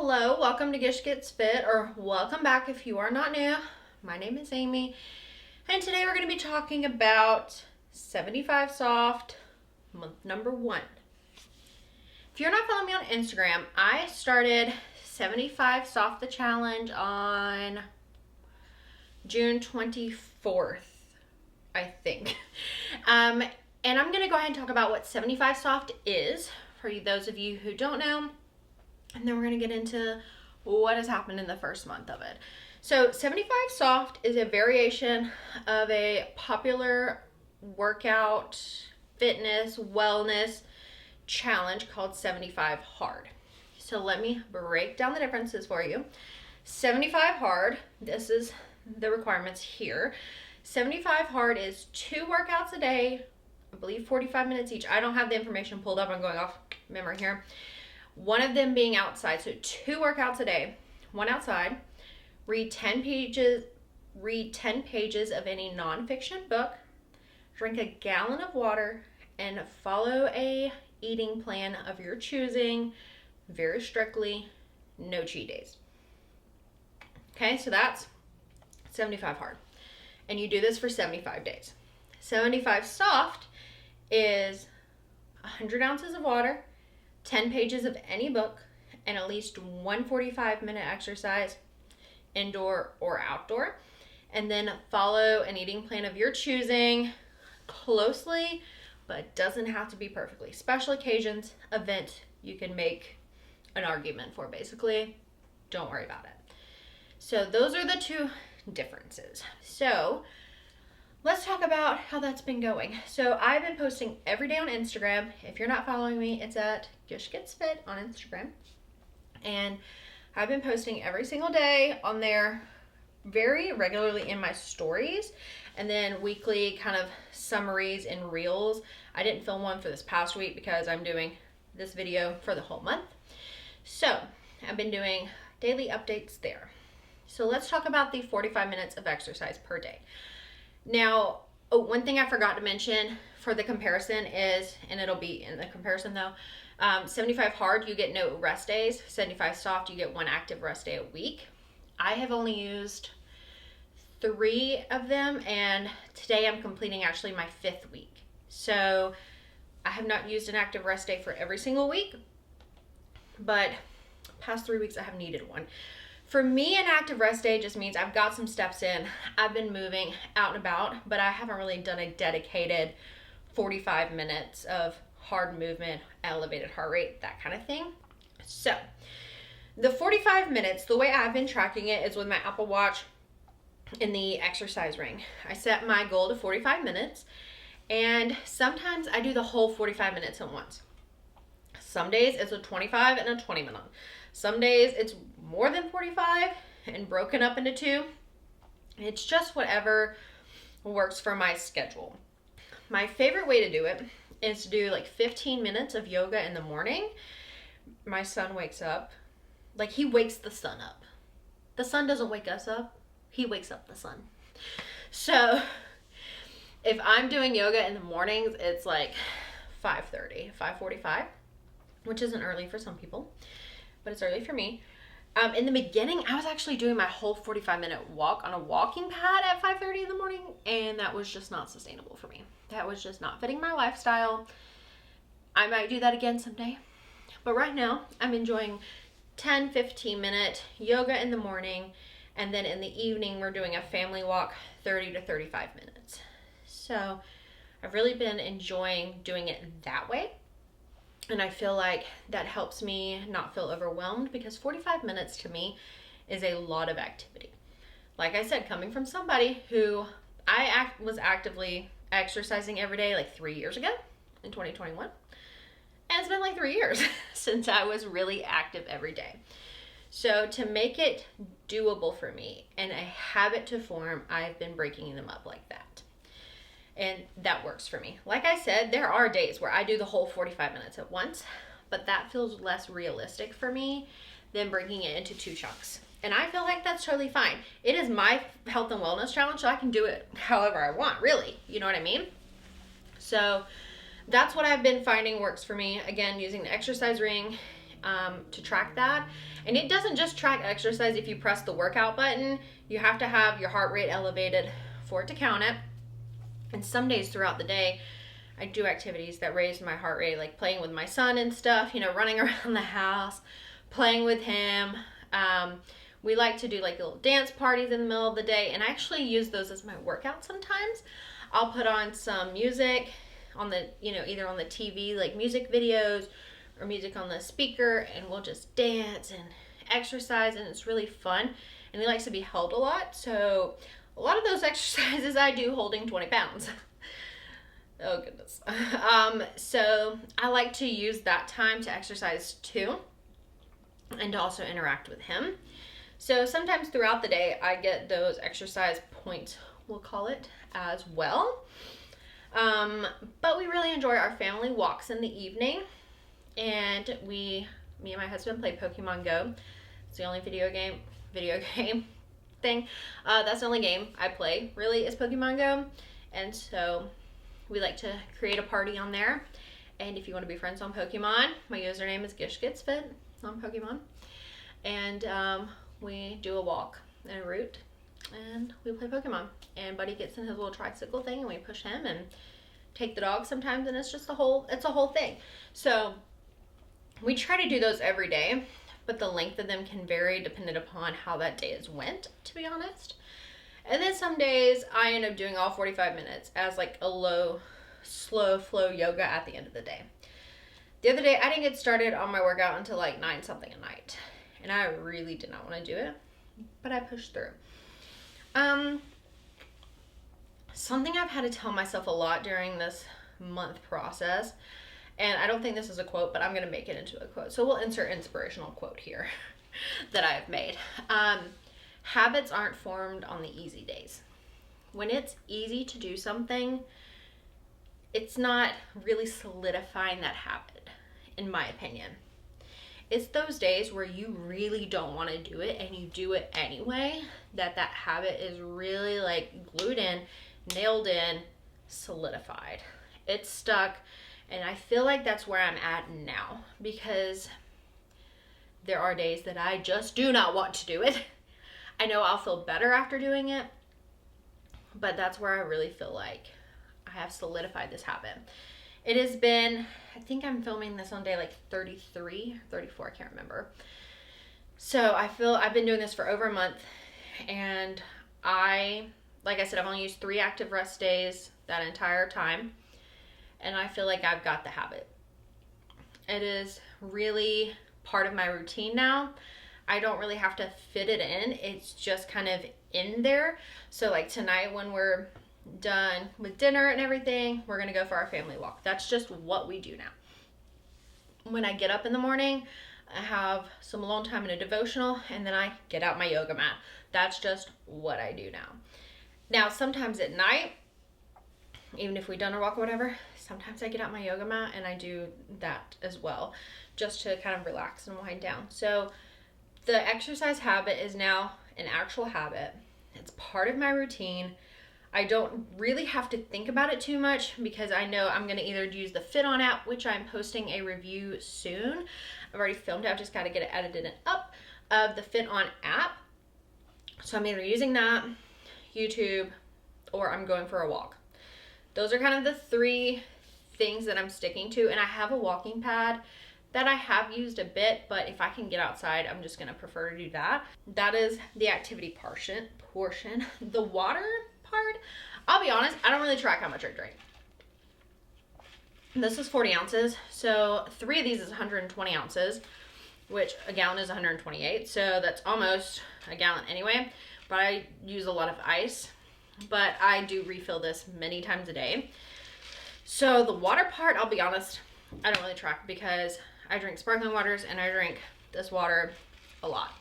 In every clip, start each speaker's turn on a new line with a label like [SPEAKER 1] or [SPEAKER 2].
[SPEAKER 1] Hello, welcome to Gish Gets Fit, or welcome back if you are not new. My name is Amy, and today we're going to be talking about 75 Soft, month number 1. If you're not following me on Instagram, I started 75 Soft the challenge on June 24th, I think. And I'm going to go ahead and talk about what 75 Soft is, for those of you who don't know. And then we're going to get into what has happened in the first month of it. So 75 Soft is a variation of a popular workout, fitness, wellness challenge called 75 Hard. So let me break down the differences for you. 75 Hard, this is the requirements here. 75 Hard is 2 workouts a day, I believe 45 minutes each. I don't have the information pulled up. I'm going off memory here. One of them being outside, so 2 workouts a day, 1 outside. Read 10 pages of any nonfiction book. Drink a gallon of water and follow a eating plan of your choosing, very strictly, no cheat days. Okay, so that's 75 Hard. And you do this for 75 days. 75 Soft is 100 ounces of water, 10 pages of any book, and at least 1 45-minute exercise, indoor or outdoor. And then follow an eating plan of your choosing closely, but doesn't have to be perfectly. Special occasions, event, you can make an argument for, basically. Don't worry about it. So those are the 2 differences. So let's talk about how that's been going. So I've been posting every day on Instagram. If you're not following me, it's at Gish Gets Fit on Instagram. And I've been posting every single day on there very regularly in my stories, and then weekly kind of summaries and reels. I didn't film one for this past week because I'm doing this video for the whole month. So I've been doing daily updates there. So let's talk about the 45 minutes of exercise per day. Now, one thing I forgot to mention for the comparison is, and it'll be in the comparison though, 75 Hard, you get no rest days. 75 Soft, you get 1 active rest day a week. I have only used 3 of them, and today I'm completing actually my 5th week. So I have not used an active rest day for every single week, but past 3 weeks I have needed one. For me, an active rest day just means I've got some steps in. I've been moving out and about, but I haven't really done a dedicated 45 minutes of hard movement, elevated heart rate, that kind of thing. So the 45 minutes, the way I've been tracking it is with my Apple Watch in the exercise ring. I set my goal to 45 minutes, and sometimes I do the whole 45 minutes at once. Some days it's a 25 and a 20 minute. Some days it's more than 45 and broken up into 2. It's just whatever works for my schedule. My favorite way to do it is to do like 15 minutes of yoga in the morning. My son wakes up, like he wakes the sun up. The sun doesn't wake us up, he wakes up the sun. So if I'm doing yoga in the mornings, it's like 5:30, 5:45, which isn't early for some people, but it's early for me. In the beginning, I was actually doing my whole 45-minute walk on a walking pad at 5:30 in the morning, and that was just not sustainable for me. That was just not fitting my lifestyle. I might do that again someday, but right now I'm enjoying 10-15-minute yoga in the morning, and then in the evening we're doing a family walk, 30 to 35 minutes. So I've really been enjoying doing it that way. And I feel like that helps me not feel overwhelmed, because 45 minutes to me is a lot of activity. Like I said, coming from somebody who was actively exercising every day like 3 years ago in 2021. And it's been like 3 years since I was really active every day. So to make it doable for me and a habit to form, I've been breaking them up like that. And that works for me. Like I said, there are days where I do the whole 45 minutes at once, but that feels less realistic for me than breaking it into 2 chunks. And I feel like that's totally fine. It is my health and wellness challenge, so I can do it however I want, really. You know what I mean? So that's what I've been finding works for me. Again, using the exercise ring to track that. And it doesn't just track exercise. If you press the workout button, you have to have your heart rate elevated for it to count it. And some days throughout the day, I do activities that raise my heart rate, like playing with my son and stuff, you know, running around the house, playing with him. We like to do like little dance parties in the middle of the day, and I actually use those as my workout sometimes. I'll put on some music on the, you know, either on the TV, like music videos, or music on the speaker, and we'll just dance and exercise, and it's really fun. And he likes to be held a lot, so a lot of those exercises I do holding 20 pounds. Oh goodness. So I like to use that time to exercise too, and to also interact with him. So sometimes throughout the day I get those exercise points, we'll call it, as well. But we really enjoy our family walks in the evening, and me and my husband play Pokemon Go. It's the only video game thing. That's the only game I play really is Pokemon Go, and so we like to create a party on there. And if you want to be friends on Pokemon, my username is GishGetsFit on Pokemon, and we do a walk and a route, and we play Pokemon. And Buddy gets in his little tricycle thing, and we push him and take the dog sometimes, and it's just a whole thing. So we try to do those every day, but the length of them can vary depending upon how that day has went, to be honest. And then some days I end up doing all 45 minutes as like a slow flow yoga at the end of the day. The other day I didn't get started on my workout until like 9 something at night, and I really did not want to do it, but I pushed through. Something I've had to tell myself a lot during this month process, and I don't think this is a quote, but I'm going to make it into a quote. So we'll insert inspirational quote here that I have made. Habits aren't formed on the easy days. When it's easy to do something, it's not really solidifying that habit, in my opinion. It's those days where you really don't want to do it and you do it anyway, that habit is really like glued in, nailed in, solidified. It's stuck, and I feel like that's where I'm at now, because there are days that I just do not want to do it. I know I'll feel better after doing it, but that's where I really feel like I have solidified this habit. It has been, I think I'm filming this on day like 33, 34, I can't remember. So I feel I've been doing this for over a month, and like I said, I've only used 3 active rest days that entire time, and I feel like I've got the habit. It is really part of my routine now. I don't really have to fit it in. It's just kind of in there. So like tonight when we're done with dinner and everything, we're going to go for our family walk. That's just what we do now. When I get up in the morning, I have some alone time and a devotional, and then I get out my yoga mat. That's just what I do now. Now, sometimes at night, even if we've done a walk or whatever, sometimes I get out my yoga mat and I do that as well, just to kind of relax and wind down. So the exercise habit is now an actual habit. It's part of my routine. I don't really have to think about it too much, because I know I'm going to either use the FitOn app, which I'm posting a review soon. I've already filmed it. I've just got to get it edited and up, of the FitOn app. So I'm either using that, YouTube, or I'm going for a walk. Those are kind of the 3 things that I'm sticking to. And I have a walking pad that I have used a bit, but if I can get outside, I'm just going to prefer to do that. That is the activity portion. The water part, I'll be honest, I don't really track how much I drink. This is 40 ounces, so 3 of these is 120 ounces, which a gallon is 128, so that's almost a gallon anyway. But I use a lot of ice, but I do refill this many times a day. So the water part, I'll be honest, I don't really track, because I drink sparkling waters and I drink this water a lot.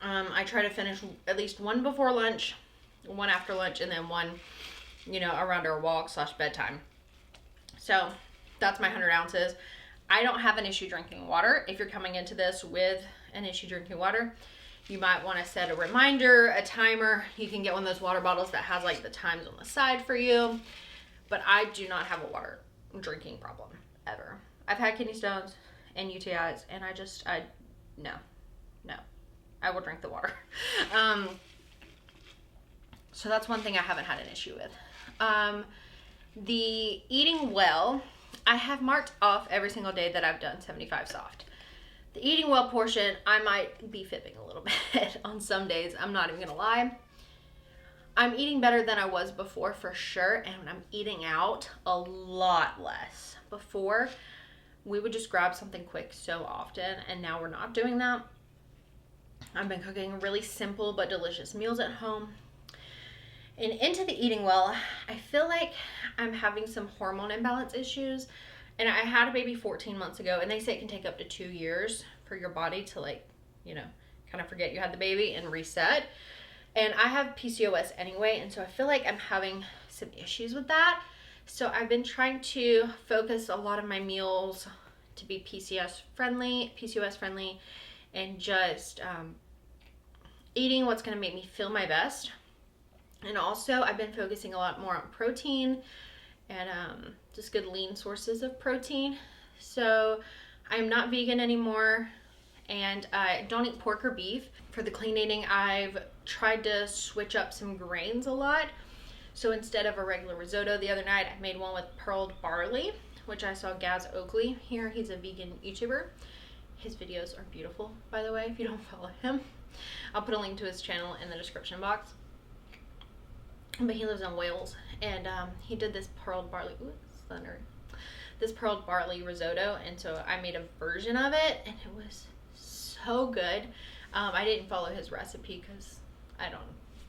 [SPEAKER 1] I try to finish at least 1 before lunch, 1 after lunch, and then 1, around our walk / bedtime. So that's my 100 ounces. I don't have an issue drinking water. If you're coming into this with an issue drinking water, you might want to set a reminder, a timer. You can get one of those water bottles that has like the times on the side for you. But I do not have a water drinking problem ever. I've had kidney stones and UTIs, and no. I will drink the water. So that's one thing I haven't had an issue with. The eating well, I have marked off every single day that I've done 75 soft. The eating well portion, I might be fibbing a little bit on some days. I'm not even gonna lie. I'm eating better than I was before for sure, and I'm eating out a lot less. Before, we would just grab something quick so often, and now we're not doing that. I've been cooking really simple but delicious meals at home. And into the eating well, I feel like I'm having some hormone imbalance issues. And I had a baby 14 months ago, and they say it can take up to 2 years for your body to kind of forget you had the baby and reset. And I have PCOS anyway, and so I feel like I'm having some issues with that. So I've been trying to focus a lot of my meals to be PCOS friendly, and just eating what's going to make me feel my best. And also I've been focusing a lot more on protein and just good lean sources of protein. So I'm not vegan anymore, and I don't eat pork or beef. For the clean eating, I've tried to switch up some grains a lot. So instead of a regular risotto the other night, I made one with pearled barley, which I saw Gaz Oakley here. He's a vegan YouTuber. His videos are beautiful, by the way, if you don't follow him. I'll put a link to his channel in the description box. But he lives in Wales, and he did this pearled barley, this pearled barley risotto, and so I made a version of it, and it was so good. I didn't follow his recipe because I don't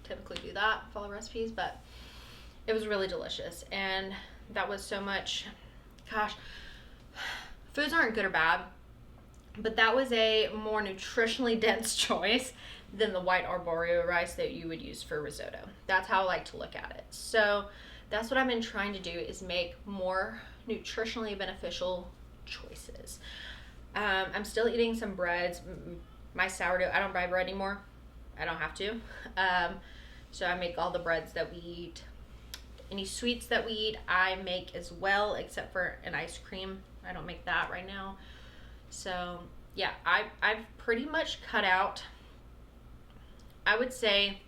[SPEAKER 1] typically do that, follow recipes, but it was really delicious, and that was so much, gosh, foods aren't good or bad, but that was a more nutritionally dense choice than the white arborio rice that you would use for risotto. That's how I like to look at it. So that's what I've been trying to do, is make more nutritionally beneficial choices. I'm still eating some breads. My sourdough, I don't buy bread anymore. I don't have to. So I make all the breads that we eat. Any sweets that we eat, I make as well, except for an ice cream. I don't make that right now. So yeah, I've pretty much cut out, I would say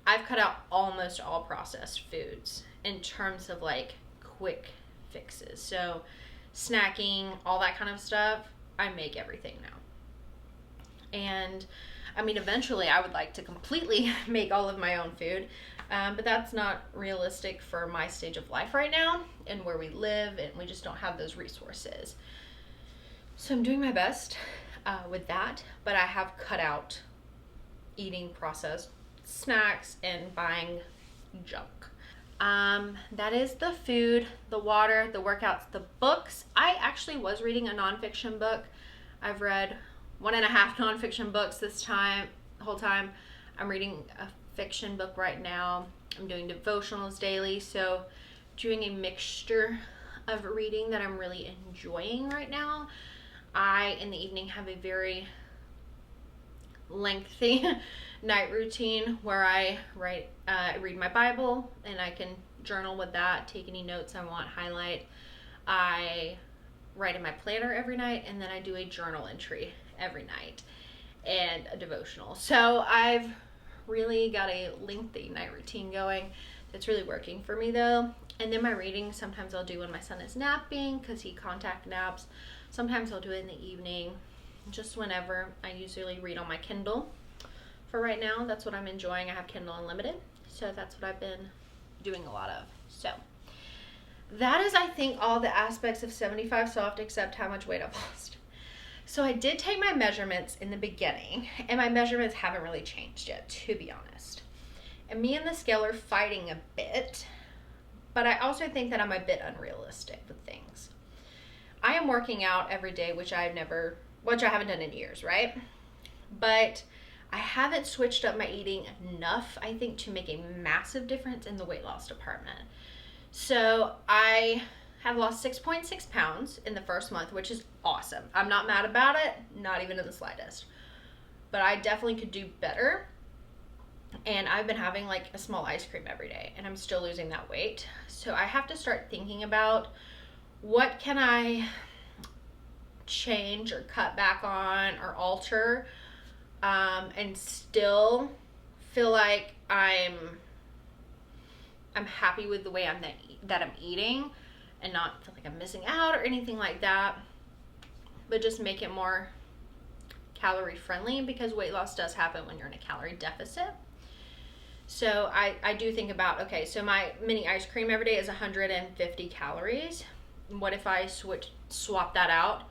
[SPEAKER 1] I've cut out almost all processed foods in terms of like quick fixes. So snacking, all that kind of stuff, I make everything now. And I mean, eventually I would like to completely make all of my own food, but that's not realistic for my stage of life right now and where we live, and we just don't have those resources. So I'm doing my best with that, but I have cut out eating processed snacks and buying junk. That is the food, the water, the workouts, the books. I actually was reading a nonfiction book. I've read 1.5 nonfiction books the whole time. I'm reading a fiction book right now. I'm doing devotionals daily, so doing a mixture of reading that I'm really enjoying right now. I, in the evening, have a very lengthy night routine where I read my Bible, and I can journal with that, take any notes I want, highlight. I write in my planner every night, and then I do a journal entry every night and a devotional. So I've really got a lengthy night routine going that's really working for me though. And then my reading, sometimes I'll do when my son is napping because he contact naps. Sometimes I'll do it in the evening, just whenever. I usually read on my Kindle. For right now, that's what I'm enjoying. I have Kindle Unlimited, so that's what I've been doing a lot of. So that is, I think, all the aspects of 75 soft except how much weight I've lost. So I did take my measurements in the beginning, and my measurements haven't really changed yet, to be honest. And me and the scale are fighting a bit, but I also think that I'm a bit unrealistic with things. I am working out every day, which I haven't done in years, right? But I haven't switched up my eating enough, I think, to make a massive difference in the weight loss department. So I have lost 6.6 pounds in the first month, which is awesome. I'm not mad about it, not even in the slightest. But I definitely could do better. And I've been having like a small ice cream every day, and I'm still losing that weight. So I have to start thinking about what can I change or cut back on or alter, and still feel like I'm happy with the way that I'm eating, and not feel like I'm missing out or anything like that, but just make it more calorie friendly, because weight loss does happen when you're in a calorie deficit. So I do think about, okay, so my mini ice cream every day is 150 calories. What if I swap that out?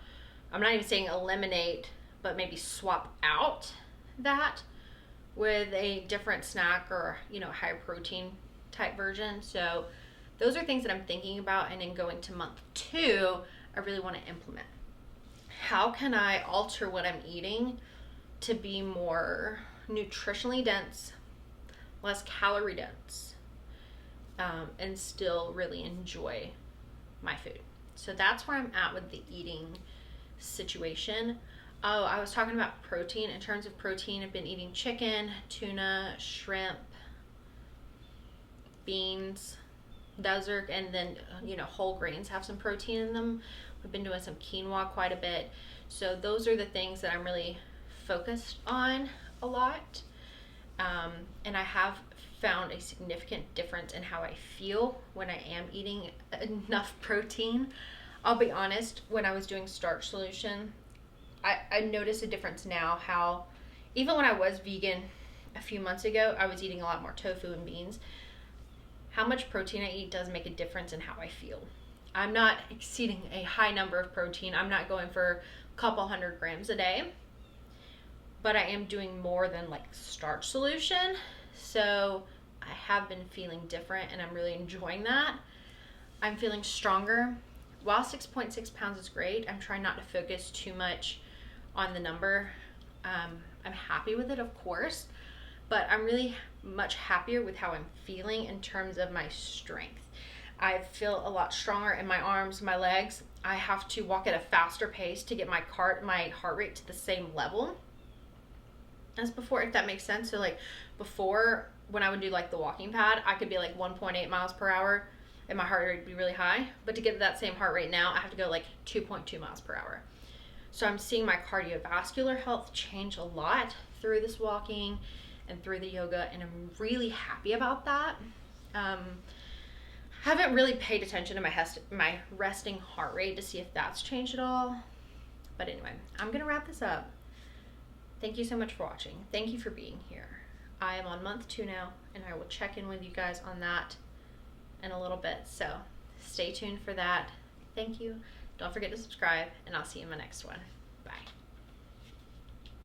[SPEAKER 1] I'm not even saying eliminate, but maybe swap out that with a different snack, or, you know, higher protein type version. So those are things that I'm thinking about, and then going to month 2, I really want to implement. How can I alter what I'm eating to be more nutritionally dense, less calorie dense, and still really enjoy my food? So that's where I'm at with the eating situation. Oh, I was talking about protein. In terms of protein, I've been eating chicken, tuna, shrimp, beans. Those are, and then, you know, whole grains have some protein in them. We've been doing some quinoa quite a bit. So those are the things that I'm really focused on a lot. And I have found a significant difference in how I feel when I am eating enough protein. I'll be honest, when I was doing starch solution, I noticed a difference now, how even when I was vegan a few months ago, I was eating a lot more tofu and beans. How much protein I eat does make a difference in how I feel. I'm not exceeding a high number of protein. I'm not going for a couple 100 grams a day, but I am doing more than like starch solution. So I have been feeling different, and I'm really enjoying that. I'm feeling stronger. While 6.6 pounds is great, I'm trying not to focus too much on the number. I'm happy with it, of course, but I'm really much happier with how I'm feeling in terms of my strength. I feel a lot stronger in my arms, my legs. I have to walk at a faster pace to get my heart rate to the same level as before, if that makes sense. So like before, when I would do like the walking pad, I could be like 1.8 miles per hour and my heart rate would be really high. But to get that same heart rate now, I have to go like 2.2 miles per hour. So I'm seeing my cardiovascular health change a lot through this walking and through the yoga, and I'm really happy about that. Haven't really paid attention to my resting heart rate to see if that's changed at all. But anyway, I'm gonna wrap this up. Thank you so much for watching. Thank you for being here. I am on month 2 now, and I will check in with you guys on that in a little bit. So stay tuned for that. Thank you. Don't forget to subscribe, and I'll see you in my next one. Bye.